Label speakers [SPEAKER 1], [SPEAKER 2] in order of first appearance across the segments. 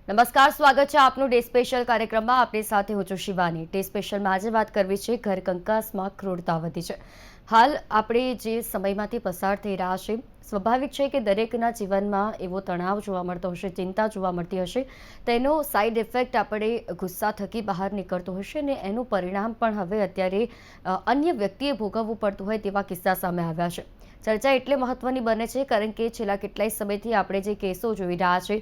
[SPEAKER 1] નમસ્કાર, સ્વાગત છે આપનું ડે સ્પેશિયલ કાર્યક્રમમાં. આપની સાથે હું છું શિવાની. ડે સ્પેશિયલમાં આજે વાત કરવી છે ઘર કંકાસમાં ક્રૂરતા વધી છે. હાલ આપણે જે સમયમાંથી પસાર થઈ રહ્યા છે, સ્વાભાવિક છે કે દરેકના જીવનમાં એવો તણાવ જોવા મળતો હશે, ચિંતા જોવા મળતી હશે. તેનો સાઇડ ઇફેક્ટ આપણે ગુસ્સા થકી બહાર નીકળતો હશે ને એનું પરિણામ પણ હવે અત્યારે અન્ય વ્યક્તિએ ભોગવવું પડતું હોય તેવા કિસ્સા સામે આવ્યા છે. ચર્ચા એટલે મહત્વની બને છે કારણ કે છેલ્લા કેટલાય સમયથી આપણે જે કેસો જોઈ રહ્યા છે,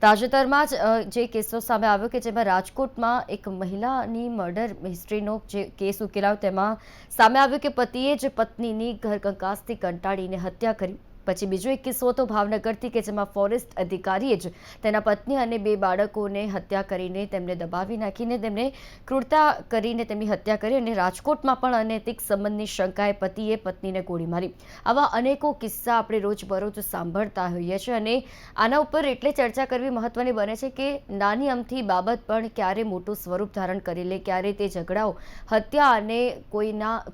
[SPEAKER 1] તાજેતરમાં જ જે કેસો સામે આવ્યો કે જેમાં રાજકોટમાં એક મહિલાની મર્ડર હિસ્ટ્રીનો જે કેસ ઉકેલાયો તેમાં સામે આવ્યું કે પતિએ જ પત્નીની ઘર કંકાસથી કંટાળીને હત્યા કરી. પછી બીજો એક કિસ્સો હતો ભાવનગરથી કે જેમાં ફોરેસ્ટ અધિકારીએ જ તેના પત્ની અને 2 બાળકોને હત્યા કરીને તેમને દબાવી નાખીને તેમને ક્રૂરતા કરીને તેમની હત્યા કરી. અને રાજકોટમાં પણ અનૈતિક સંબંધની શંકાએ પતિએ પત્નીને ગોળી મારી. આવા અનેકો કિસ્સા આપણે રોજબરોજ સાંભળતા હોઈએ છીએ અને આના ઉપર એટલે ચર્ચા કરવી મહત્વની બને છે કે નાની અમથી બાબત પણ ક્યારે મોટું સ્વરૂપ ધારણ કરી લે, ક્યારે તે ઝઘડાઓ હત્યા અને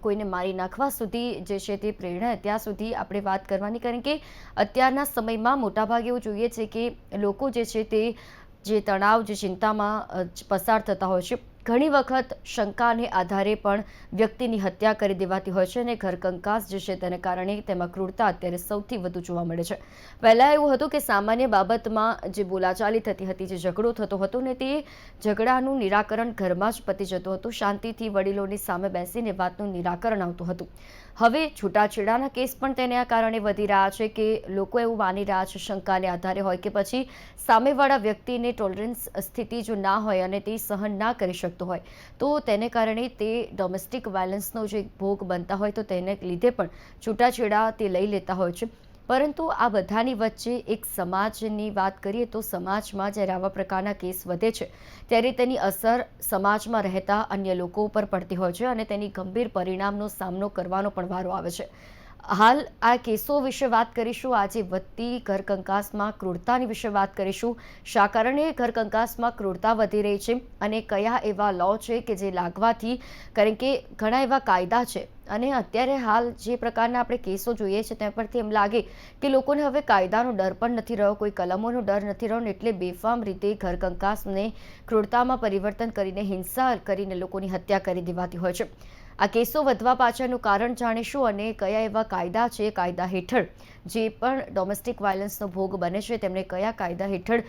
[SPEAKER 1] કોઈને મારી નાખવા સુધી જે છે તે પ્રેરણા, ત્યાં સુધી આપણે વાત કરવાની. કારણ કે અત્યારના સમયમાં મોટાભાગે એવું જોઈએ છે કે લોકો જે છે તે જે તણાવ, જે ચિંતામાં પસાર થતા હોય છે, ઘણી વખત શંકાને આધારે પણ વ્યક્તિની હત્યા કરી દેવાતી હોય છે અને ઘર કંકાસ જે છે તેને કારણે તેમાં ક્રૂરતા અત્યારે સૌથી વધુ જોવા મળે છે. પહેલાં એવું હતું કે સામાન્ય બાબતમાં જે બોલાચાલી થતી હતી, જે ઝઘડો થતો હતો ને તે ઝઘડાનું નિરાકરણ ઘરમાં જ પતી જતું હતું, શાંતિથી વડીલોની સામે બેસીને વાતનું નિરાકરણ આવતું હતું. હવે છૂટાછેડાના કેસ પણ તેને કારણે વધી રહ્યા છે કે લોકો એવું માની રહ્યા છે, શંકાને આધારે હોય કે પછી સામેવાળા વ્યક્તિને ટોલરન્સ સ્થિતિ જો ના હોય અને તે સહન ના કરી શકતો હોય તો તેને કારણે તે ડોમેસ્ટિક વાયલન્સનો જે ભોગ બનતા હોય તો તેને લીધે પણ છૂટાછેડા તે લઈ લેતા હોય છે. પરંતુ આ બધાની વચ્ચે એક સમાજની વાત કરીએ તો સમાજમાં જ્યારે આવા પ્રકારના કેસ વધે છે ત્યારે તેની અસર સમાજમાં રહેતા અન્ય લોકો ઉપર પડતી હોય છે અને તેની ગંભીર પરિણામનો સામનો કરવાનો પણ વારો આવે છે. હાલ આ કેસો વિશે વાત કરીશું. આજે વધતી ઘર કંકાસમાં ક્રૂરતાની વિશે વાત કરીશું. શા કારણે ઘર કંકાસમાં ક્રૂરતા વધી રહી છે અને કયા એવા લો છે કે જે લાગવાથી, કારણ કે ઘણા એવા કાયદા છે અને અત્યારે હાલ જે પ્રકારના આપણે કેસો જોઈએ છે તેના પરથી એમ લાગે કે લોકોને હવે કાયદાનો ડર પણ નથી રહ્યો, કોઈ કલમોનો ડર નથી રહ્યો ને એટલે બેફામ રીતે ઘર કંકાસને ક્રૂરતામાં પરિવર્તન કરીને, હિંસા કરીને લોકોની હત્યા કરી દેવાતી હોય છે. આ કેસો વધવા પાછળનું કારણ જાણીશું અને કયા એવા કાયદા છે, કાયદા હેઠળ જે પણ ડોમેસ્ટિક વાયલન્સનો ભોગ બને છે તેમને કયા કાયદા હેઠળ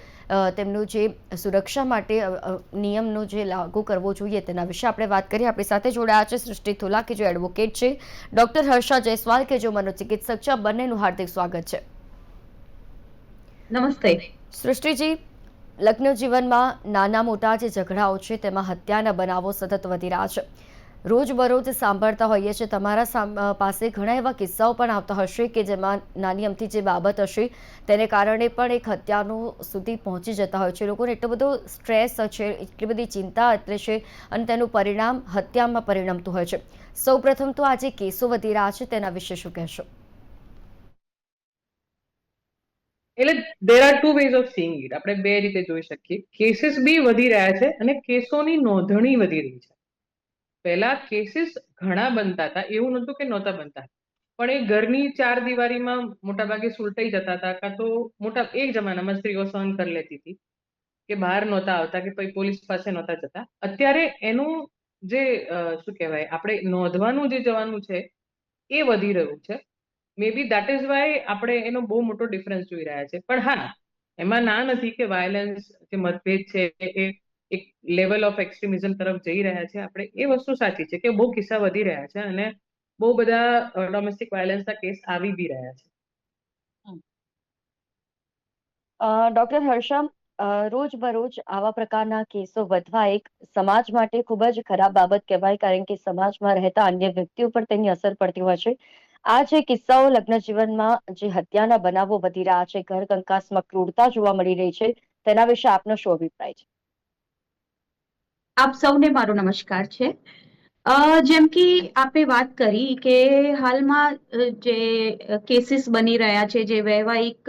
[SPEAKER 1] તેમનું જે સુરક્ષા માટે નિયમનો જે લાગુ કરવો જોઈએ તેના વિશે આપણે વાત કરીએ. આપણી સાથે જોડાયા છે સૃષ્ટિ થોલા કે જે એડવોકેટ છે, ડોક્ટર હર્ષા જયસ્વાલ કે જો મનોચિકિત્સક છે. બંનેનું હાર્દિક સ્વાગત છે.
[SPEAKER 2] નમસ્તે.
[SPEAKER 1] સૃષ્ટિજી, લગ્ન જીવનમાં નાના મોટા જે ઝઘડાઓ છે તેમાં હત્યાના બનાવો સતત વધી રહ્યા છે. રોજબરોજ સાંભળતા હોઈએ છીએ, તમારા પાસે ઘણા એવા કિસ્સાઓ પણ આવતા હશે કે જેમાં નાની અમથી જે બાબત હશે તેને કારણે પણ એક હત્યાનું સુધી પહોંચી જતા હોય છે. લોકોને એટલો બધો સ્ટ્રેસ છે, એટલી બધી ચિંતા અત્રે છે અને તેનું પરિણામ હત્યામાં પરિણમતું હોય છે. સૌપ્રથમ તો આ જે કેસો વધી રહ્યા છે તેના વિશે શું કહેશો?
[SPEAKER 2] એટલે there are two ways of seeing it. આપણે બે રીતે જોઈ શકીએ. કેસીસ બી વધી રહ્યા છે અને કેસોની નોંધણી વધી રહી છે. પહેલા કેસીસ ઘણા બનતા હતા, એવું નહોતું કે નહોતા બનતા, પણ એ ઘરની 4 દિવારીમાં મોટાભાગે સુલટાઈ જતા હતા, કાં તો એક જમાનામાં સ્ત્રીઓ સહન કરી લેતી હતી કે બહાર નહોતા આવતા કે પછી પોલીસ પાસે નહોતા જતા. અત્યારે એનું જે શું કહેવાય, આપણે નોંધવાનું જે જવાનું છે એ વધી રહ્યું છે. મે બી દેટ ઇઝ વાય આપણે એનો બહુ મોટો ડિફરન્સ જોઈ રહ્યા છે. પણ હા, એમાં ના નથી કે વાયલન્સ, જે મતભેદ છે એ એક લેવલ ઓફ એક્સ્ટ્રીમિઝમ તરફ જઈ રહ્યા છે. આપણે એ વસ્તુ સાચી છે કે બહુ કિસ્સા વધી રહ્યા છે અને બહુ બધા ડોમેસ્ટિક વાયલન્સના કેસ આવી બી રહ્યા છે.
[SPEAKER 1] ડોક્ટર હર્ષમ, રોજબરોજ આવા પ્રકારના કેસો વધવા એક સમાજ માટે ખૂબ જ ખરાબ બાબત કહેવાય, કારણ કે સમાજમાં રહેતા અન્ય વ્યક્તિઓ પર તેની અસર પડતી હોય છે. આ જે કિસ્સાઓ લગ્ન જીવનમાં જે હત્યાના બનાવો વધી રહ્યા છે, ઘર કંકાસમાં ક્રૂરતા જોવા મળી રહી છે, તેના વિશે આપનો શું અભિપ્રાય છે?
[SPEAKER 3] આપ સૌને મારો નમસ્કાર છે. જેમ કે આપે વાત કરી કે હાલમાં જે કેસીસ બની રહ્યા છે, જે વૈવાહિક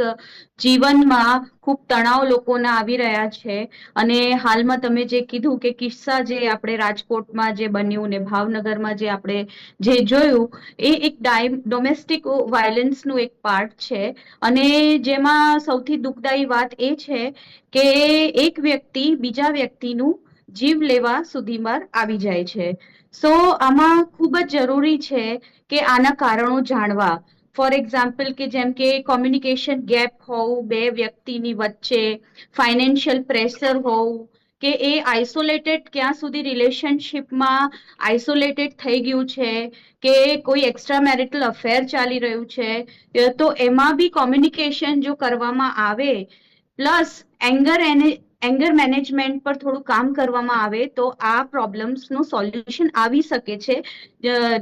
[SPEAKER 3] જીવનમાં ખૂબ તણાવ લોકોના આવી રહ્યા છે, અને હાલમાં તમે જે કીધું કે કિસ્સા જે આપણે રાજકોટમાં જે બન્યું ને ભાવનગરમાં જે આપણે જે જોયું એ એક ડોમેસ્ટિક વાયલન્સનું એક પાર્ટ છે. અને જેમાં સૌથી દુઃખદાયી વાત એ છે કે એક વ્યક્તિ બીજા વ્યક્તિનું જીવ લેવા સુધીમાં આવી જાય છે. આમાં ખૂબ જ જરૂરી છે કે આના કારણો જાણવા. ફોર એક્ઝામ્પલ કે જેમ કે કોમ્યુનિકેશન ગેપ હોવું બે વ્યક્તિની વચ્ચે, ફાઈનાન્શિયલ પ્રેશર હોવું, કે એ આઇસોલેટેડ ક્યાં સુધી રિલેશનશીપમાં આઇસોલેટેડ થઈ ગયું છે, કે કોઈ એક્સ્ટ્રા મેરિટલ અફેર ચાલી રહ્યું છે, તો એમાં બી કોમ્યુનિકેશન જો કરવામાં આવે, પ્લસ એંગર મેનેજમેન્ટ પર થોડું કામ કરવામાં આવે તો આ પ્રોબ્લેમ્સનું સોલ્યુશન આવી શકે છે.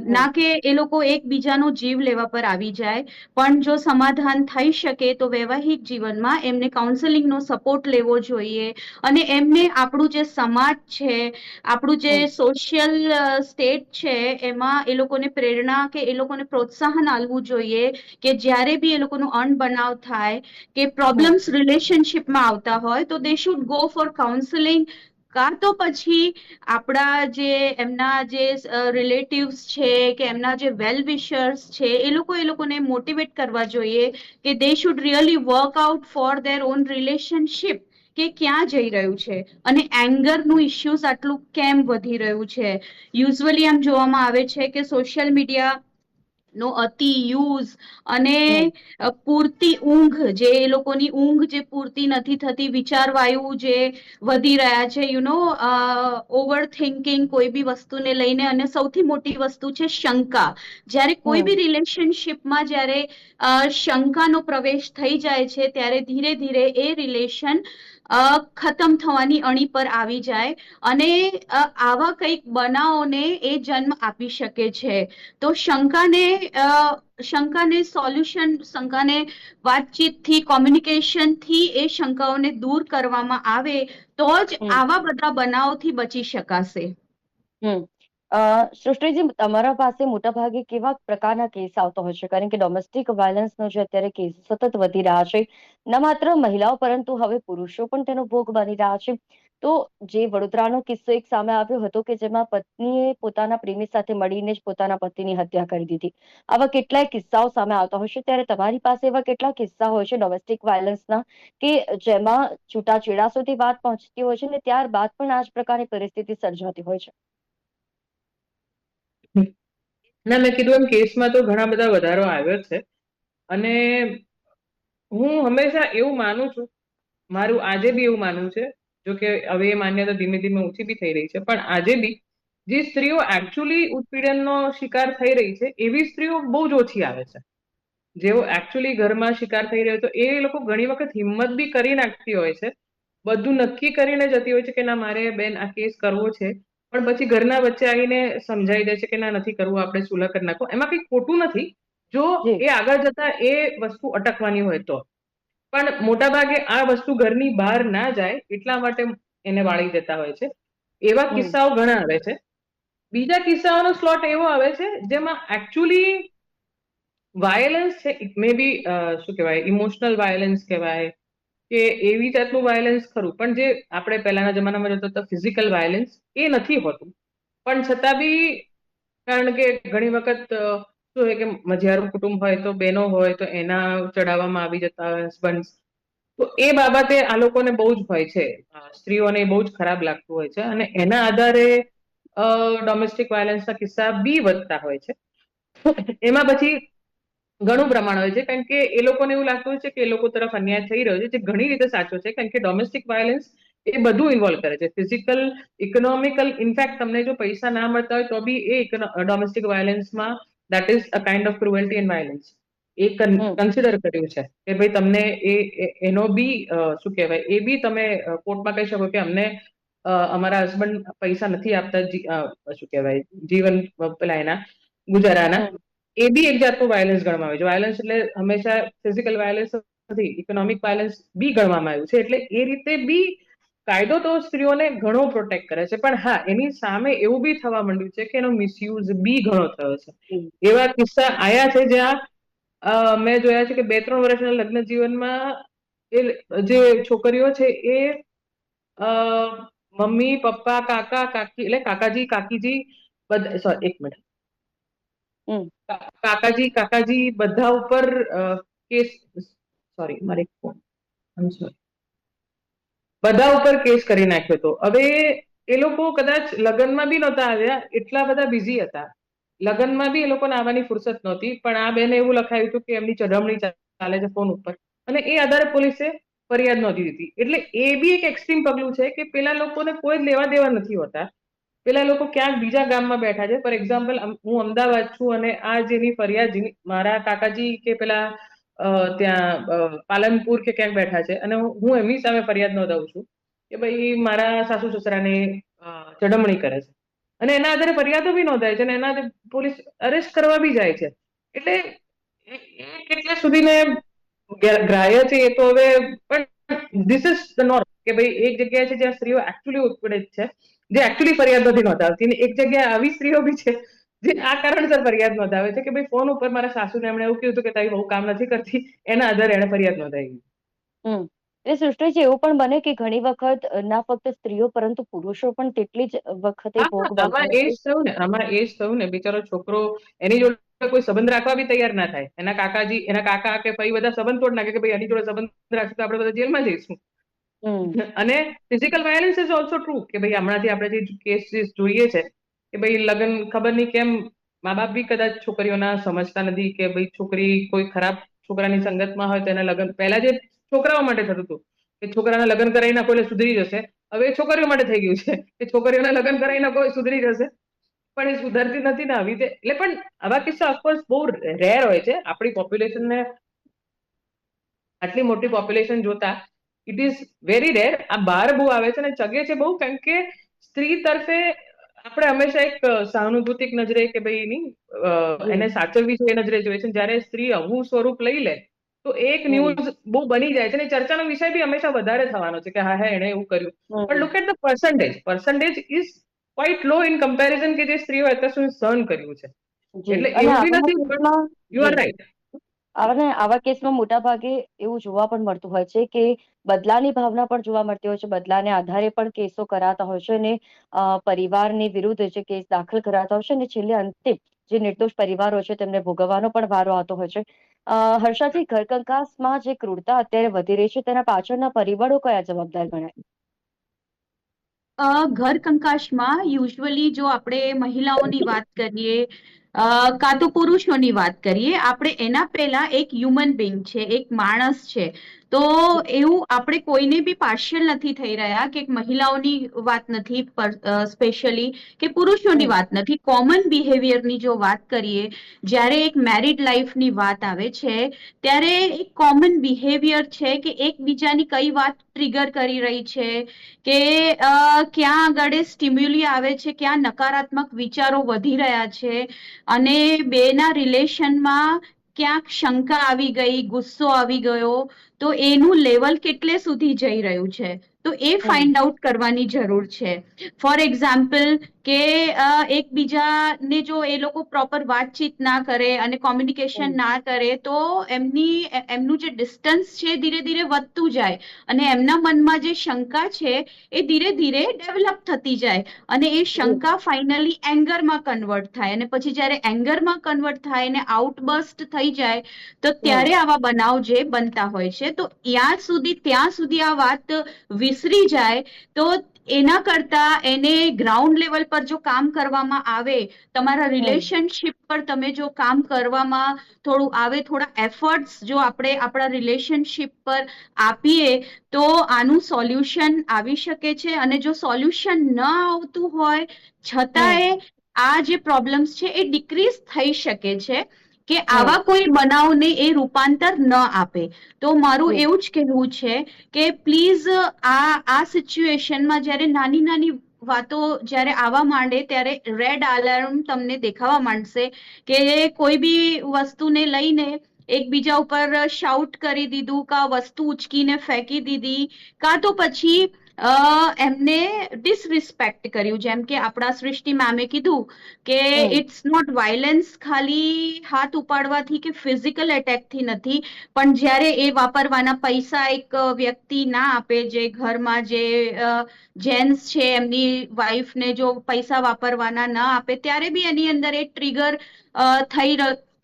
[SPEAKER 3] ના કે એ લોકો એકબીજાનો જીવ લેવા પર આવી જાય, પણ જો સમાધાન થઈ શકે તો વૈવાહિક જીવનમાં એમને કાઉન્સેલિંગનો સપોર્ટ લેવો જોઈએ. અને એમને આપણું જે સમાજ છે, આપણું જે સોશિયલ સ્ટેટ છે, એમાં એ લોકોને પ્રેરણા કે એ લોકોને પ્રોત્સાહન આપવું જોઈએ કે જ્યારે બી એ લોકોનું અણબનાવ થાય કે પ્રોબ્લેમ્સ રિલેશનશીપમાં આવતા હોય તો they should go for counselling. કાં તો પછી આપણા જે એમના જે રિલેટિવ્સ છે કે એમના જે વેલ વિશર્સ છે એ લોકોને મોટિવેટ કરવા જોઈએ કે they should really work out for there on relationship, કે ક્યાં જઈ રહ્યું છે અને એંગરનું ઇસ્યુઝ આટલું કેમ વધી રહ્યું છે. યુઝ્યુઅલી એમ જોવામાં આવે છે કે સોશિયલ મીડિયા નો અતિ યુઝ અને પૂરતી ઊંઘ, જે એ લોકોની ઊંઘ જે પૂરતી નથી થતી, વિચારવાયુ જે વધી રહ્યા છે, ઓવર થિંકિંગ કોઈ બી વસ્તુને લઈને, અને સૌથી મોટી વસ્તુ છે શંકા. જ્યારે કોઈ બી રિલેશનશીપમાં જ્યારે શંકાનો પ્રવેશ થઈ જાય છે ત્યારે ધીરે ધીરે એ રિલેશન ખતમ થવાની અણી પર આવી જાય, અને આવા કઈક બનાવોને એ જન્મ આપી શકે છે. તો શંકાને સોલ્યુશન, શંકાને વાતચીતથી, કોમ્યુનિકેશનથી એ શંકાઓને દૂર કરવામાં આવે તો જ આવા બધા બનાવોથી બચી શકાશે.
[SPEAKER 1] હમ સૃષ્ટિજી, તમારા પાસે મોટા ભાગે કેવા પ્રકારના કેસ આવતો હશે? કારણ કે ડોમેસ્ટિક વાયલન્સનો જે અત્યારે કેસ સતત વધી રહ્યા છે, ન માત્ર મહિલાઓ પરંતુ હવે પુરુષો પણ તેનો ભોગ બની રહ્યા છે. તો જે વડોદરાનો કિસ્સો એક સામે આવ્યો હતો કે જેમાં પત્નીએ પોતાના પ્રેમી સાથે મળીને જ પોતાના પતિની હત્યા કરી દીધી. આવા કેટલાય કિસ્સાઓ સામે આવતા હશે, ત્યારે તમારી પાસે એવા કેટલા કિસ્સા હોય છે ડોમેસ્ટિક વાયલન્સના કે જેમાં છૂટાછેડા સુધી વાત પહોંચતી હોય છે ને ત્યારબાદ પણ આ જ પ્રકારની પરિસ્થિતિ સર્જાતી હોય છે?
[SPEAKER 2] ના, મેં કીધું એમ કેસમાં તો ઘણા બધા વધારો આવ્યો છે. અને હું હંમેશા એવું માનું છું, મારું આજે બી એવું માનવું છે, જો કે હવે એ માન્યતા ધીમે ધીમે ઓછી બી થઈ રહી છે, પણ આજે બી જે સ્ત્રીઓ એકચ્યુઅલી ઉત્પીડનનો શિકાર થઈ રહી છે એવી સ્ત્રીઓ બહુ જ ઓછી આવે છે. જેઓ એકચ્યુઅલી ઘરમાં શિકાર થઈ રહ્યો તો એ લોકો ઘણી વખત હિંમત બી કરી નાખતી હોય છે, બધું નક્કી કરીને જતી હોય છે કે ના મારે બેન આ કેસ કરવો છે, પણ પછી ઘરના વચ્ચે આવીને સમજાઈ દે છે કે ના નથી કરવું, આપણે સુલહ કરી નાખો. એમાં કંઈ ખોટું નથી જો
[SPEAKER 1] જી.
[SPEAKER 2] એ આગળ જતા એ વસ્તુ અટકવાની હોય તો, પણ મોટા ભાગે આ વસ્તુ ઘરની બહાર ના જાય એટલા માટે એને વાળી દેતા હોય છે. એવા કિસ્સાઓ ઘણા આવે છે. બીજા કિસ્સાઓનો સ્લોટ એવો આવે છે જેમાં એકચ્યુઅલી વાયલન્સ છે, ઇટ મે બી શું કહેવાય, ઇમોશનલ વાયલન્સ કહેવાય કે એવી જાતનું વાયલન્સ ખરું, પણ જે આપણે પહેલાના જમાનામાં જતો હતો ફિઝિકલ વાયલન્સ એ નથી હોતું. પણ છતાં બી, કારણ કે ઘણી વખત શું હોય કે મજિયારું કુટુંબ હોય તો બહેનો હોય તો એના ચડાવવામાં આવી જતા હોય હસબન્ડ, તો એ બાબતે આ લોકોને બહુ જ હોય છે, સ્ત્રીઓને બહુ જ ખરાબ લાગતું હોય છે, અને એના આધારે ડોમેસ્ટિક વાયલન્સના કિસ્સા બી વધતા હોય છે. એમાં પછી ઘણું પ્રમાણ હોય છે, કારણ કે એ લોકોને એવું લાગતું હોય છે કે એ લોકો તરફ અન્યાય થઈ રહ્યો છે, જે ઘણી રીતે સાચો છે, કારણ કે ડોમેસ્ટિક વાયલન્સ એ બધું ઇન્વોલ્વ કરે છે, ફિઝિકલ, ઇકોનોમિકલ. ઇનફેક્ટ તમને જો પૈસા ના મળતા હોય તો બી એ ડોમેસ્ટિક વાયલન્સમાં that is a kind of cruelty and violence એ કન્સિડર કર્યું છે કે ભાઈ તમને એનો બી શું કહેવાય, એ બી તમે કોર્ટમાં કહી શકો કે અમને અમારા હસબન્ડ પૈસા નથી આપતા, શું કહેવાય, જીવન પેલા એના ગુજારાના, એ બી એક જાતનું વાયલન્સ ગણવામાં આવે છે. વાયલન્સ એટલે હંમેશા ફિઝિકલ વાયલન્સ નથી, ઇકોનોમિક વાયલન્સ બી ગણવામાં આવ્યું છે. એટલે એ રીતે બી કાયદો તો સ્ત્રીઓને ઘણો પ્રોટેક્ટ કરે છે, પણ હા એની સામે એવું બી થવા માંડ્યું છે કે એનો મિસયુઝ બી ઘણો થયો છે. એવા કિસ્સા આયા છે જ્યાં મેં જોયા છે કે 2-3 વર્ષના લગ્ન જીવનમાં એ જે છોકરીઓ છે એ મમ્મી પપ્પા કાકા કાકી એટલે કાકાજી કાકીજી બધા સોરી એક મિનિટ
[SPEAKER 1] હમ.
[SPEAKER 2] કાકાજી બધા ઉપર કેસ સોરી મારે ફોન બધા ઉપર કેસ કરી નાખ્યો હતો. હવે એ લોકો કદાચ લગ્નમાં બી નહોતા આવ્યા, એટલા બધા બિઝી હતા. લગ્નમાં બી એ લોકોને આવવાની ફુરસત નહોતી, પણ આ બેને એવું લખાયું હતું કે એમની ચઢમણી ચાલે છે ફોન ઉપર, અને એ આધારે પોલીસે ફરિયાદ નોંધી દીધી. એટલે એ બી એક એક્સ્ટ્રીમ પગલું છે કે પેલા લોકોને કોઈ જ લેવા દેવા નથી હોતા. પેલા લોકો ક્યાંક બીજા ગામમાં બેઠા છે. ફોર એક્ઝામ્પલ, હું અમદાવાદ છું અને આ જેની ફરિયાદ મારા કાકાજી કે પેલા ત્યાં પાલનપુર કે ક્યાંક બેઠા છે, અને હું એમની સામે ફરિયાદ નોંધાવું છું કે ભાઈ મારા સાસુ સસરાને ચડમણી કરે છે, અને એના આધારે ફરિયાદો બી નોંધાય છે અને એના આધારે પોલીસ અરેસ્ટ કરવા બી જાય છે. એટલે એ કેટલા સુધીને ગ્રાહ્ય છે એ તો હવે, પણ ધીસ ઇઝ ધ નોર્મ કે ભાઈ એક જગ્યાએ છે જ્યાં સ્ત્રીઓ એકચ્યુઅલી ઉત્પીડિત છે, જે એકચ્યુઅલી ફરિયાદ નથી નોંધાવતી, અને એક જગ્યાએ આવી સ્ત્રીઓ બી છે જે આ કારણસર ફરિયાદ નોંધાવે છે કે ભાઈ ફોન ઉપર મારા સાસુને એમણે એવું કીધું કે તારી બહુ કામ નથી કરતી, એના આધારે એને ફરિયાદ નોંધાવી.
[SPEAKER 1] હમ. એટલે સૃષ્ટિજી, એવું પણ બને કે ઘણી વખત ના ફક્ત સ્ત્રીઓ પરંતુ પુરુષો પણ તેટલી જ વખતે
[SPEAKER 2] હા,
[SPEAKER 1] ભોગ બનતા
[SPEAKER 2] આમાં
[SPEAKER 1] હોય
[SPEAKER 2] એ જ
[SPEAKER 1] છે.
[SPEAKER 2] થયું ને, બિચારો છોકરો એની જોડે કોઈ સંબંધ રાખવા બી તૈયાર ના થાય. એના કાકા કે ભાઈ બધા સંબંધ તોડ નાખે કે ભાઈ એની જોડે સંબંધ રાખશું તો આપણે બધા જેલમાં જઈશું.
[SPEAKER 1] હમ.
[SPEAKER 2] અને physical violence is also true કે ભાઈ હમણાંથી આપણે જે કેસીસ જોઈએ છે કે ભાઈ લગ્ન ખબર નહીં કેમ મા બાપ બી કદાચ છોકરીઓના સમજતા નથી કે ભાઈ છોકરી કોઈ ખરાબ છોકરાની સંગતમાં હોય તો એના લગ્ન, પહેલા જે છોકરાઓ માટે થતું હતું કે છોકરાના લગ્ન કરાવી નાખો એટલે સુધરી જશે, હવે એ છોકરીઓ માટે થઈ ગયું છે કે છોકરીઓના લગ્ન કરાવી નાખો એ સુધરી જશે, પણ એ સુધરતી નથી ને આવી રીતે. એટલે પણ આવા કિસ્સા ઓફકોર્સ બહુ રેર હોય છે. આપણી પોપ્યુલેશનને આટલી મોટી પોપ્યુલેશન જોતા ઇટ ઇઝ વેરી રેર. આ બહાર બહુ આવે છે અને ચગે છે બહુ, કારણ કે સ્ત્રી તરફે આપણે હંમેશા એક સહાનુભૂતિક નજરે કે ભાઈ નહીં એને સાચવવી છે એ નજરે જોઈએ છે. જ્યારે સ્ત્રી આવું સ્વરૂપ લઈ લે તો એક
[SPEAKER 1] હમ.
[SPEAKER 2] ન્યૂઝ બહુ બની જાય છે અને ચર્ચાનો વિષય બી હંમેશા વધારે થવાનો છે કે હા એણે એવું કર્યું. પણ
[SPEAKER 1] hmm.
[SPEAKER 2] Look at the percentage is quite low in comparison કે જે સ્ત્રીઓ અત્યાર સુધી સહન કર્યું છે.
[SPEAKER 1] જી.
[SPEAKER 2] એટલે
[SPEAKER 1] અને
[SPEAKER 2] એવું બી
[SPEAKER 1] આવા
[SPEAKER 2] નથી, પણ
[SPEAKER 1] કેસમાં
[SPEAKER 2] યુ આર
[SPEAKER 1] જી
[SPEAKER 2] રાઈટ.
[SPEAKER 1] અને આવા કેસમાં મોટા ભાગે એવું જોવા પણ મળતું હોય છે કે બદલાની ભાવના પણ જોવા મળતી હોય છે. બદલાને આધારે પણ કેસો કરાતા હોય છે, અને પરિવારની વિરુદ્ધ જે કેસ દાખલ કરાતા હોય છે, અને છેલ્લે અંતે જે નિર્દોષ પરિવાર હોય છે તેમને ભોગવવાનો પણ વારો આવતો હોય છે. હર્ષાજી, ઘરકંકાસમાં જે ક્રૂરતા અત્યારે વધી રહી છે તેના પાછળના પરિબળો કયા જવાબદાર ગણાય?
[SPEAKER 3] ઘર કંકાશમાં યુઝ્યુઅલી જો આપણે મહિલાઓની વાત કરીએ કાં તો પુરુષોની વાત કરીએ, આપણે એના પહેલા એક હ્યુમન બિંગ છે, એક માણસ છે. તો એવું આપણે કોઈને બી પાર્શિયલ નથી થઈ રહ્યા કે મહિલાઓની વાત નથી સ્પેશિયલી કે પુરુષોની
[SPEAKER 1] હમ.
[SPEAKER 3] વાત નથી. કોમન બિહેવિયરની જો વાત કરીએ, જ્યારે એક મેરિડ લાઈફની વાત આવે છે ત્યારે એક કોમન બિહેવિયર છે કે એકબીજાની કઈ વાત ટ્રિગર કરી રહી છે, કે ક્યાં આગળ સ્ટિમ્યુલી આવે છે, ક્યાં નકારાત્મક વિચારો વધી રહ્યા છે, અને બેના રિલેશનમાં ક્યાંક શંકા આવી ગઈ, ગુસ્સો આવી ગયો, તો એનું લેવલ કેટલે સુધી જઈ રહ્યું છે, તો એ
[SPEAKER 1] હમ.
[SPEAKER 3] ફાઇન્ડ આઉટ કરવાની જરૂર છે. ફોર એક્ઝામ્પલ કે એકબીજાને જો એ લોકો પ્રોપર વાતચીત ના કરે અને કોમ્યુનિકેશન
[SPEAKER 1] હમ.
[SPEAKER 3] ના કરે તો એમનું જે ડિસ્ટન્સ છે ધીરે ધીરે વધતું જાય, અને એમના મનમાં જે શંકા છે એ ધીરે ધીરે ડેવલપ થતી જાય, અને એ
[SPEAKER 1] જી.
[SPEAKER 3] શંકા ફાઇનલી એંગરમાં કન્વર્ટ થાય, અને પછી જ્યારે એંગરમાં કન્વર્ટ થાય અને આઉટબર્સ્ટ થઈ જાય તો
[SPEAKER 1] હમ.
[SPEAKER 3] ત્યારે આવા બનાવ જે બનતા હોય છે. તો ત્યાં સુધી આ વાત વિસરી જાય તો એના કરતા એને ગ્રાઉન્ડ લેવલ પર જો કામ કરવામાં આવે, તમારા
[SPEAKER 1] હમ.
[SPEAKER 3] રિલેશનશિપ પર તમે જો કામ કરવામાં થોડું આવે, થોડા એફર્ટ્સ જો આપણે આપણા રિલેશનશિપ પર આપીએ તો આનું સોલ્યુશન આવી શકે છે. અને જો સોલ્યુશન ન આવતું હોય
[SPEAKER 1] હમ.
[SPEAKER 3] છતાંય આ જે પ્રોબ્લેમ્સ છે એ ડિક્રીઝ થઈ શકે છે, કે
[SPEAKER 1] હમ.
[SPEAKER 3] આવા કોઈ બનાવને એ રૂપાંતર ન આપે. તો મારું
[SPEAKER 1] જી.
[SPEAKER 3] એવું જ કહેવું છે કે પ્લીઝ આ સિચ્યુએશનમાં જ્યારે નાની નાની વાતો જ્યારે આવવા માંડે ત્યારે રેડ એલાર્મ તમને દેખાવા માંડશે, કે કોઈ બી વસ્તુને લઈને એકબીજા ઉપર શાઉટ કરી દીધું, કા વસ્તુ ઉચકીને ફેંકી દીધી, કાં તો પછી એમને ડિસરિસ્પેક્ટ કર્યું. જેમ કે આપણા સૃષ્ટિ મેમે કીધું કે
[SPEAKER 1] હમ
[SPEAKER 3] ઇટ્સ નોટ વાયલન્સ ખાલી હાથ ઉપાડવાથી કે ફિઝિકલ એટેકથી નથી, પણ જ્યારે એ વાપરવાના પૈસા એક વ્યક્તિ ના આપે, જે ઘરમાં જે જેન્ટ્સ છે એમની વાઈફને જો પૈસા વાપરવાના ના આપે, ત્યારે બી એની અંદર એ ટ્રિગર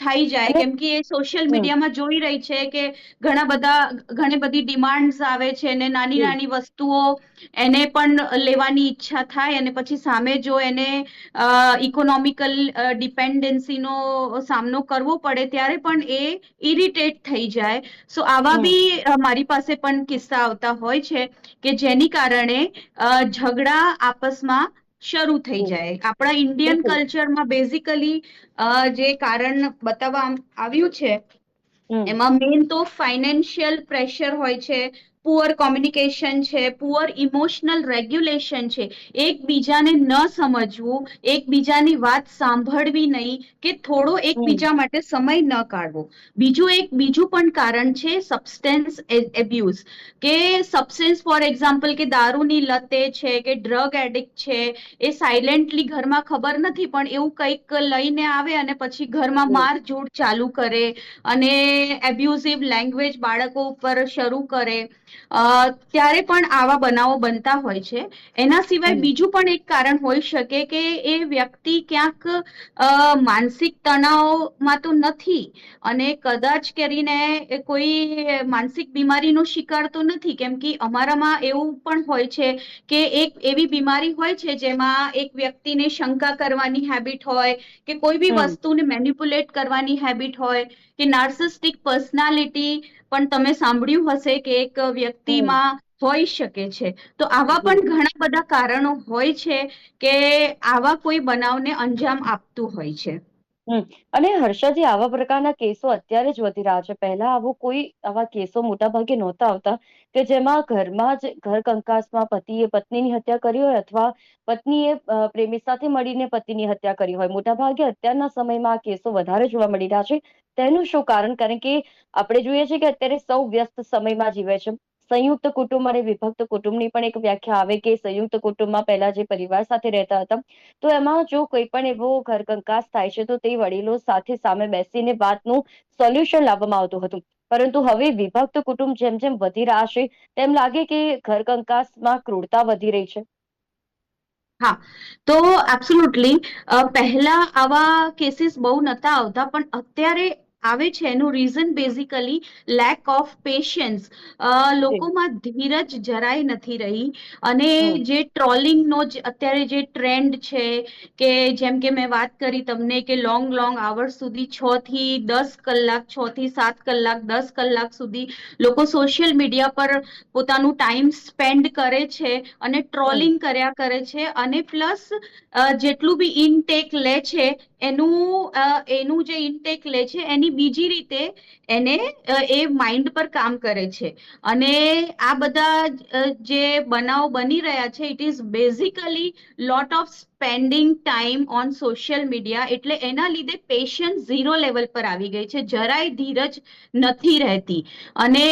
[SPEAKER 3] થઈ જાય.
[SPEAKER 1] અને
[SPEAKER 3] કેમ કે એ સોશિયલ
[SPEAKER 1] હમ
[SPEAKER 3] મીડિયામાં જોઈ રહી છે કે ઘણી બધી ડિમાન્ડ્સ આવે છે અને નાની
[SPEAKER 1] હમ
[SPEAKER 3] નાની વસ્તુઓ એને પણ લેવાની ઈચ્છા થાય, અને પછી સામે જો એને ઇકોનોમિકલ ડિપેન્ડન્સીનો સામનો કરવો પડે ત્યારે પણ એ ઇરિટેટ થઈ જાય. સો આવા
[SPEAKER 1] હમ
[SPEAKER 3] બી મારી પાસે પણ કિસ્સા આવતા હોય છે કે જેની કારણે ઝઘડા આપસમાં શરૂ થઈ
[SPEAKER 1] હમ
[SPEAKER 3] જાય. આપણા ઇન્ડિયન
[SPEAKER 1] બિલકુલ.
[SPEAKER 3] કલ્ચરમાં બેઝિકલી જે કારણ બતાવવા આવ્યું છે
[SPEAKER 1] હમ
[SPEAKER 3] એમાં મેઇન તો ફાઇનાન્શિયલ પ્રેશર હોય છે, પુઅર કોમ્યુનિકેશન છે, પુઅર ઇમોશનલ રેગ્યુલેશન છે, એકબીજાને ન સમજવું, એકબીજાની વાત સાંભળવી નહીં, કે થોડો
[SPEAKER 1] હમ
[SPEAKER 3] એકબીજા માટે સમય ન કાઢવો. બીજું પણ કારણ છે સબસ્ટેન્સ એબ્યુઝ, કે સબસ્ટેન્સ ફોર એક્ઝામ્પલ કે દારૂની લતે છે કે ડ્રગ એડિક્ટ છે, એ સાયલેન્ટલી ઘરમાં ખબર નથી પણ એવું કંઈક લઈને આવે અને પછી ઘરમાં
[SPEAKER 1] હમ
[SPEAKER 3] મારઝૂડ ચાલુ કરે અને એબ્યુઝિવ લેંગ્વેજ બાળકો ઉપર શરૂ કરે, ત્યારે પણ આવા બનાવો બનતા હોય છે. એના સિવાય
[SPEAKER 1] હમ
[SPEAKER 3] બીજું પણ એક કારણ હોઈ શકે કે એ વ્યક્તિ ક્યાંક માનસિક તણાવમાં તો નથી, અને કદાચ કરીને કોઈ માનસિક બીમારીનો શિકાર તો નથી, કેમ કે અમારામાં એવું પણ હોય છે કે એક એવી બીમારી હોય છે જેમાં એક વ્યક્તિને શંકા કરવાની હેબિટ હોય, કે કોઈ બી
[SPEAKER 1] હમ
[SPEAKER 3] વસ્તુને મેન્યુપ્યુલેટ કરવાની હેબિટ હોય, કે નાર્સિસ્ટિક પર્સનાલિટી પણ તમે સાંભળ્યું હશે કે એક
[SPEAKER 1] હમ
[SPEAKER 3] વ્યક્તિમાં હોઈ શકે છે. તો આવા
[SPEAKER 1] જી
[SPEAKER 3] પણ ઘણા બધા કારણો હોય છે કે આવા કોઈ બનાવને અંજામ આપતું હોય છે.
[SPEAKER 1] હમ અને હર્ષાજી, આવા પ્રકારના કેસો અત્યારે જ વધી રહ્યા છે. પહેલા કોઈ આવા કેસો મોટા ભાગે નહોતા આવતા કે જેમાં ઘરમાં જ ઘર કંકાસમાં પતિએ પત્નીની હત્યા કરી હોય અથવા પત્નીએ પ્રેમી સાથે મળીને પતિની હત્યા કરી હોય. મોટા ભાગે અત્યારના સમયમાં આ કેસો વધારે જોવા મળી રહ્યા છે. તેનું શું કારણ? કારણ કે આપણે જોઈએ છીએ કે અત્યારે સૌ વ્યસ્ત સમયમાં જીવે છે. સંયુક્ત કુટુંબ અને વિભક્ત કુટુંબની પણ એક વ્યાખ્યા આવે કે સંયુક્ત કુટુંબમાં પહેલા જે પરિવાર સાથે રહેતા હતા, તો એમાં જો કોઈ પણ એવો ઘર કંકાસ થાય છે તો તે વડીલો સાથે સામે બેસીને વાતનું સોલ્યુશન લાવવામાં આવતું હતું. પરંતુ હવે વિભક્ત કુટુંબ જેમ જેમ વધી રહ્યા છે તેમ લાગે કે ઘર કંકાસમાં ક્રૂરતા વધી રહી છે.
[SPEAKER 3] હા, તો એબ્સોલ્યુટલી પહેલા આવા કેસીસ બહુ નતા આવતા, પણ અત્યારે આવે છે. એનું reason basically lack of patience.
[SPEAKER 1] જી.
[SPEAKER 3] લોકોમાં ધીરજ જરાય નથી રહી, અને
[SPEAKER 1] હમ
[SPEAKER 3] જે ટ્રોલિંગનો જ અત્યારે જે ટ્રેન્ડ છે, કે જેમ કે મેં વાત કરી તમને કે લોંગ આવર્સ સુધી 6 થી 10 કલાક, 6 થી 7 કલાક, 10 કલાક સુધી લોકો સોશિયલ મીડિયા પર પોતાનું ટાઈમ સ્પેન્ડ કરે છે અને
[SPEAKER 1] હમ
[SPEAKER 3] ટ્રોલિંગ કર્યા કરે છે, અને પ્લસ જેટલું બી ઇનટેક લે છે એનું જે ઇનટેક લે છે એની બીજી રીતે એને એ માઇન્ડ પર કામ કરે છે. અને આ બધા જે બનાવ બની રહ્યા છે, it is basically lot of spending time on social media. એટલે એના લીધે પેશન્સ ઝીરો લેવલ પર આવી ગઈ છે, જરાય ધીરજ નથી રહેતી, અને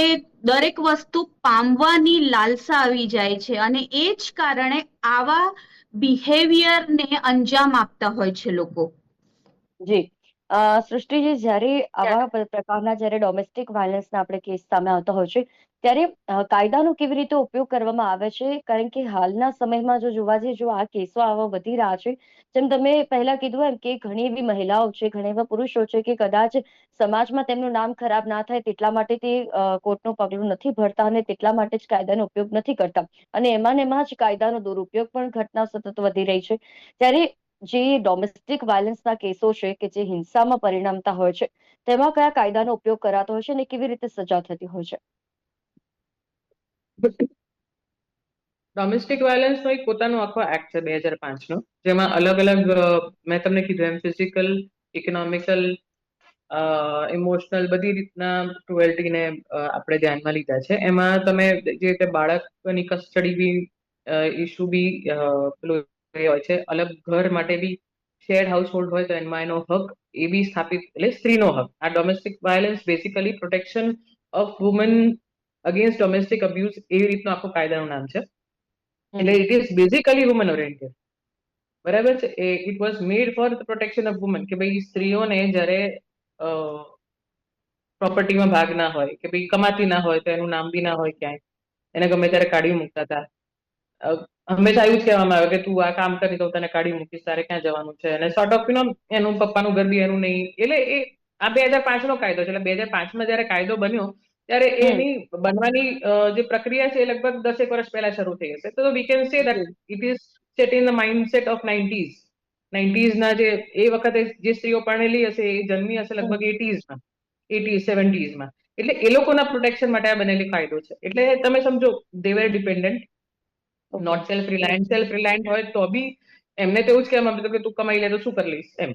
[SPEAKER 3] દરેક વસ્તુ પામવાની લાલસા આવી જાય છે, અને એ જ કારણે આવા બિહેવિયરને અંજામ આપતા હોય છે લોકો.
[SPEAKER 1] જી. સૃષ્ટિજી, જ્યારે આવા પ્રકારના જ્યારે ડોમેસ્ટિક વાયલન્સના આપણે કેસ સામે આવતા હોય છે ત્યારે કાયદાનો કેવી રીતે ઉપયોગ કરવામાં આવે છે? કારણ કે હાલના સમયમાં જો જોવા જઈએ, જો આ કેસો આવા વધી રહ્યા છે, જેમ તમે પહેલા કીધું એમ કે ઘણી એવી મહિલાઓ છે, ઘણા એવા પુરુષો છે કે કદાચ સમાજમાં તેમનું નામ ખરાબ ના થાય તેટલા માટે તે કોર્ટનું પગલું નથી ભરતા અને તેટલા માટે જ કાયદાનો ઉપયોગ નથી કરતા, અને એમાં ને એમાં જ કાયદાનો દુરુપયોગ પણ ઘટના સતત વધી રહી છે. ત્યારે જે ડોમેસ્ટિક વાયલન્સના કેસો છે કે જે હિંસામાં પરિણમતા હોય છે, તેમાં કયા કાયદાનો ઉપયોગ કરાતો હોય છે અને કેવી રીતે સજા થતી હોય છે?
[SPEAKER 2] ડોમેસ્ટિક વાયલન્સનો એક પોતાનો આખો એક્ટ છે 2005 નો, જેમાં અલગ અલગ મેં તમને કીધું એમ ફિઝિકલ, ઇકોનોમિકલ, ઇમોશનલ, બધી રીતના ક્રુએલ્ટીને આપણે ધ્યાનમાં લીધા છે. એમાં તમે જે રીતે બાળકની કસ્ટડી બી ઇસ્યુ બી પેલું એ હોય છે. અલગ ઘર માટે બી શેર્ડ હાઉસ હોલ્ડ હોય તો એમાં એનો હક એ બી સ્થાપિત, એટલે સ્ત્રીનો હક. આ domestic violence basically protection of women against domestic abuse, એવી રીતનું આખું કાયદાનું નામ છે. એટલે it is basically woman oriented. બરાબર છે. It was made for the protection of woman, કે ભાઈ સ્ત્રીઓને જ્યારે પ્રોપર્ટીમાં ભાગ ના હોય, કે ભાઈ કમાતી ના હોય તો એનું નામ બી ના હોય ક્યાંય, એને ગમે ત્યારે કાઢી મૂકતા હતા. હંમેશા એવું જ કહેવામાં આવે કે તું આ કામ કરી તો તને કાઢી મૂકીશ, તારે ક્યાં જવાનું છે, અને સોર્ટ ઓફ એનું પપ્પાનું ઘર બી એનું નહીં. એટલે એ આ 2005 નો કાયદો છે. એટલે 2005 જયારે કાયદો બન્યો ત્યારે એની બનવાની જે પ્રક્રિયા છે એ લગભગ 10 વર્ષ પહેલા શરૂ થઈ હશે. તો we can say that it is set in the mindset of 90s ના જે એ વખતે જે સ્ત્રીઓ પરણેલી હશે એ જન્મી હશે લગભગ 70s માં. એટલે એ લોકોના પ્રોટેક્શન માટે આ બનેલી કાયદો છે. એટલે તમે સમજો, દે વેર ડિપેન્ડન્ટ, નોટ સેલ્ફ રિલાયન્ટ હોય તો બી એમને તો એવું જ કહેવામાં આવતું કે તું કમાઈ લે તો શું કરી લઈશ, એમ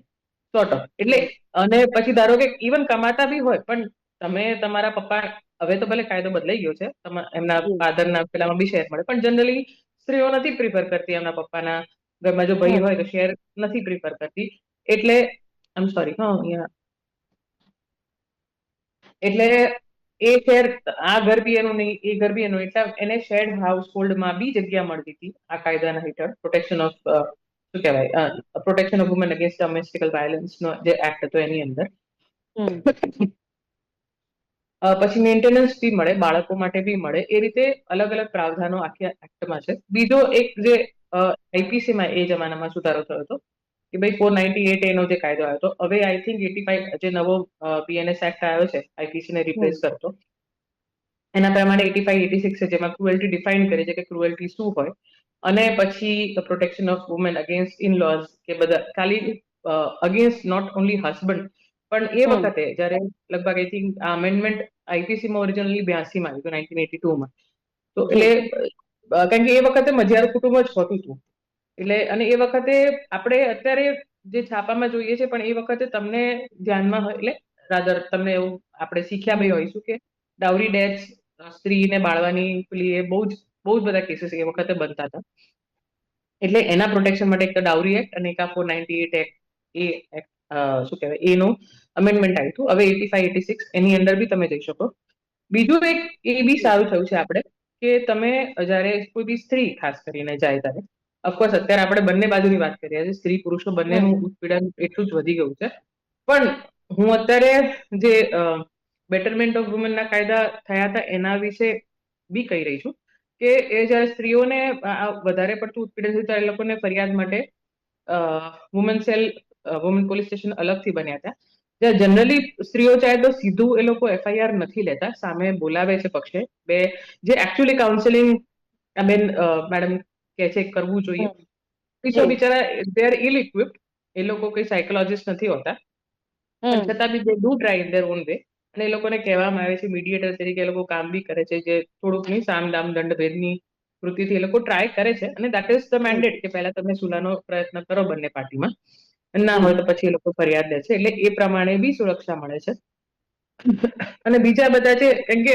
[SPEAKER 2] સોર્ટ ઓફ. એટલે અને પછી ધારો કે ઇવન કમાતા બી હોય પણ તમે તમારા પપ્પા, હવે તો ભલે કાયદો બદલાઈ ગયો છે, એમના ફાધરના પેલામાં બી શેર મળે, પણ જનરલી સ્ત્રીઓ નથી પ્રિફર કરતી એમના પપ્પાના ઘરમાં જો ભાઈ હોય તો શેર નથી પ્રિફર કરતી. એટલે આઈ એમ સોરી, એટલે એ શેર, આ ઘર બી એનું નહીં, એ ઘર બી એનું, એટલે એને શેર્ડ હાઉસ હોલ્ડમાં બી જગ્યા મળતી હતી આ કાયદાના હેઠળ. પ્રોટેક્શન ઓફ શું કહેવાય, protection of women against domestical violence નો જે એક્ટ હતો એની અંદર. પછી મેન્ટેનન્સ બી મળે, બાળકો માટે બી મળે, એ રીતે અલગ અલગ પ્રાવધાનો આખી એક્ટમાં છે. બીજો એક જે આઈપીસીમાં એ જમાનામાં સુધારો થયો હતો કે ભાઈ 498 એનો જે કાયદો આવ્યો હતો. હવે આઈ થિંક 85 જે નવો પીએનએસ એક્ટ આવ્યો છે આઈપીસી ને રિપ્લેસ કરતો, એના પ્રમાણે 85-86 છે, જેમાં ક્રુએલ્ટી ડિફાઇન કરે છે કે ક્રુએલ્ટી શું હોય. અને પછી protection of women against in laws, કે બધા ખાલી અગેન્સ્ટ નોટ ઓનલી હસબન્ડ, પણ એ વખતે જયારે લગભગ આઈ થિંક આ અમેન્ડમેન્ટ આઈપીસીમાં ઓરિજિનલી 82માં આવ્યું હતું, 1982માં. તો એટલે કારણ કે એ વખતે મજિયારું કુટુંબ જ હોતું હતું. એટલે અને એ વખતે આપણે અત્યારે જે છાપામાં જોઈએ છે, પણ એ વખતે તમને ધ્યાનમાં હોય, એટલે રાધર તમને એવું આપણે શીખ્યા ભાઈ હોઈશું કે ડાઉરી ડેથ, સ્ત્રીને બાળવાની પેલી, એ બહુ જ બધા કેસીસ એ વખતે બનતા હતા. એટલે એના પ્રોટેક્શન માટે એક તો ડાઉરી એક્ટ અને એક આ 498 એક્ટ, એ એક્ટ શું કહેવાય એનું અમેન્ડમેન્ટ આવ્યું હતું. હવે 85-86 એની અંદર બી તમે જઈ શકો. બીજું એક એ બી સારું થયું છે આપણે, કે તમે જયારે કોઈ બી સ્ત્રી ખાસ કરીને જાય ત્યારે, ઓફકોર્સ અત્યારે આપણે બંને બાજુની વાત કરી રહ્યા છીએ, સ્ત્રી પુરુષો બંનેનું ઉત્પીડન એટલું જ વધી ગયું છે. પણ હું અત્યારે જે બેટરમેન્ટ ઓફ વુમનના કાયદા થયા હતા એના વિશે બી કહી રહી છું, કે એ જ્યારે સ્ત્રીઓને વધારે પડતું ઉત્પીડન થયું ત્યારે એ લોકોને ફરિયાદ માટે વુમન પોલીસ સ્ટેશન અલગથી બન્યા હતા. જ્યાં જનરલી સ્ત્રીઓ ચાહે તો સીધું એ લોકો એફઆઈઆર નથી લેતા, સામે બોલાવે છે પક્ષે બે, જે એકચ્યુઅલી કાઉન્સેલિંગ બેન મેડમ કે છે કરવું જોઈએ. તો બિચારા દે આર ઇલ ઇક્વિપ્ડ, એ લોકો કોઈ સાયકોલોજીસ્ટ નથી હોતા, પણ છતાં બી they do try in their own way. અને એ લોકોને કહેવામાં આવે છે મીડિયેટર તરીકે, એ લોકો કામ બી કરે છે, જે થોડુંક નહીં સામ દામ દંડ ભેદની વૃત્તિથી એ લોકો ટ્રાય કરે છે. અને દેટ ઇઝ ધ મેન્ડેટ કે પહેલા તમે સુલાનો પ્રયત્ન કરો બંને પાર્ટીમાં, ના હોય તો પછી એ લોકો ફરિયાદ લે છે. એટલે એ પ્રમાણે બી સુરક્ષા મળે છે. અને બીજા બધા છે, કેમ કે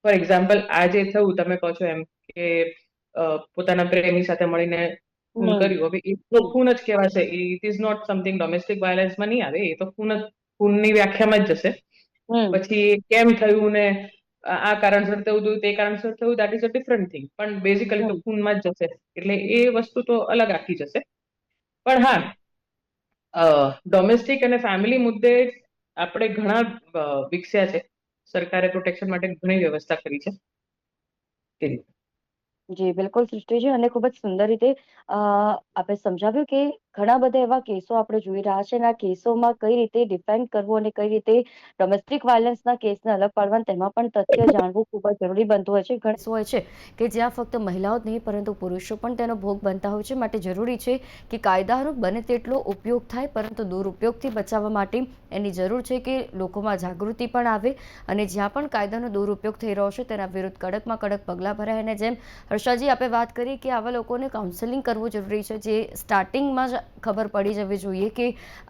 [SPEAKER 2] ફોર એક્ઝામ્પલ આ જે થયું તમે કહો છો એમ કે પોતાના પ્રેમી સાથે મળીને ખૂન કર્યું, હવે એ તો ખૂન જ કહેવાશે, it is not something domestic વાયલન્સમાં નહીં આવે, એ તો ખૂનની વ્યાખ્યામાં જ જશે. પછી કેમ થયું ને આ કારણસર થયું હતું, તે કારણસર થયું, that is a different thing, પણ બેઝિકલી તો ખૂનમાં જ જશે. એટલે એ વસ્તુ તો અલગ આખી જશે. પણ હા, ડોમેસ્ટિક અને ફેમિલી મુદ્દે આપણે ઘણા વિકસ્યા છે. સરકારે પ્રોટેક્શન માટે ઘણી વ્યવસ્થા કરી છે.
[SPEAKER 1] જી બિલકુલ સૃષ્ટિજી, અને ખૂબ જ સુંદર રીતે આપણે સમજાવ્યું કે ઘણા બધા એવા કેસો આપણે જોઈ રહ્યા છે, અને આ કેસોમાં કઈ રીતે ડિફેન્ડ કરવું અને કઈ રીતે ડોમેસ્ટિક વાયલન્સના કેસને અલગ પાડવા, તેમાં પણ તથ્ય જાણવું ખૂબ જ જરૂરી બનતું હોય છે. ઘણા હોય છે કે જ્યાં ફક્ત મહિલાઓ જ નહીં પરંતુ પુરુષો પણ તેનો ભોગ બનતા હોય છે. માટે જરૂરી છે કે કાયદાનો બને તેટલો ઉપયોગ થાય, પરંતુ દુરુપયોગથી બચાવવા માટે એની જરૂર છે કે લોકોમાં જાગૃતિ પણ આવે, અને જ્યાં પણ કાયદાનો દુરુપયોગ થઈ રહ્યો છે તેના વિરુદ્ધ કડકમાં કડક પગલાં ભરાય. અને જેમ હર્ષાજી આપણે વાત કરી કે આવા લોકોને કાઉન્સેલિંગ કરવું જરૂરી છે, જે સ્ટાર્ટિંગમાં જ ખબર પડી જવી જોઈએ કે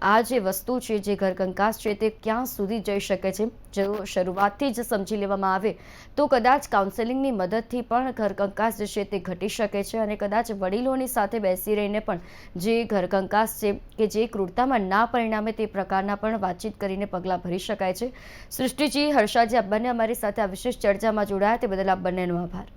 [SPEAKER 1] આ જે વસ્તુ છે, જે ઘરકંકાસ છે, તે ક્યાં સુધી જઈ શકે છે. જો શરૂઆતથી જ સમજી લેવામાં આવે તો કદાચ કાઉન્સેલિંગની મદદથી પણ ઘરકંકાસ જે છે તે ઘટી શકે છે, અને કદાચ વડીલોની સાથે બેસી રહીને પણ જે ઘરકંકાસ છે કે જે ક્રૂરતામાં ના પરિણામે તે પ્રકારના પણ વાતચીત કરીને પગલાં ભરી શકાય છે. સૃષ્ટિજી, હર્ષાજી, આપ બંને અમારી સાથે આ વિશેષ ચર્ચામાં જોડાયા તે બદલ આપ બંનેનો આભાર.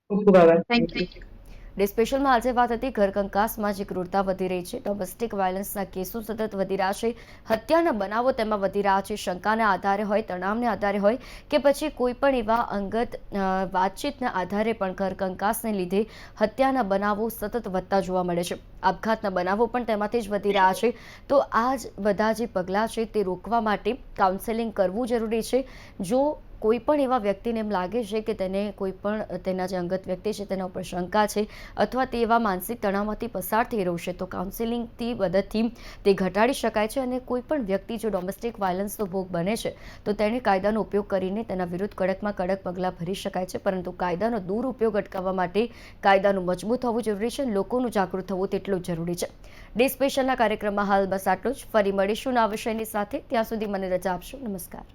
[SPEAKER 2] ખૂબ ખૂબ આભાર.
[SPEAKER 3] Thank you.
[SPEAKER 1] ડે સ્પેશિયલમાં આજે વાત હતી ઘર કંકાસમાં જે ક્રૂરતા વધી રહી છે, ડોમેસ્ટિક વાયલન્સના કેસો સતત વધી રહ્યા છે, હત્યાના બનાવો તેમાં વધી રહ્યા છે. શંકાના આધારે હોય, તણાવને આધારે હોય કે પછી કોઈ પણ એવા અંગત વાતચીતના આધારે પણ ઘર કંકાસને લીધે હત્યાના બનાવો સતત વધતા જોવા મળે છે. આપઘાતના બનાવો પણ તેમાંથી જ વધી રહ્યા છે. તો આ જ બધા જે પગલાં છે તે રોકવા માટે કાઉન્સેલિંગ કરવું જરૂરી છે. જો કોઈ પણ એવા વ્યક્તિને એમ લાગે છે કે તેને કોઈ પણ તેના જે અંગત વ્યક્તિ છે તેના ઉપર શંકા છે અથવા તે એવા માનસિક તણાવમાંથી પસાર થઈ રહ્યું છે, તો કાઉન્સેલિંગથી મદદથી તે ઘટાડી શકાય છે. અને કોઈ પણ વ્યક્તિ જો ડોમેસ્ટિક વાયલન્સનો ભોગ બને છે તો તેણે કાયદાનો ઉપયોગ કરીને તેના વિરુદ્ધ કડકમાં કડક પગલાં ભરી શકાય છે. પરંતુ કાયદાનો દુરુપયોગ અટકાવવા માટે કાયદાનું મજબૂત હોવું જરૂરી છે, લોકોનું જાગૃત થવું તેટલું જ જરૂરી છે. ડે સ્પેશિયલના કાર્યક્રમમાં હાલ બસ આટલું જ. ફરી મળીશું નવા વિષયની સાથે. ત્યાં સુધી મને રજા આપશો. નમસ્કાર.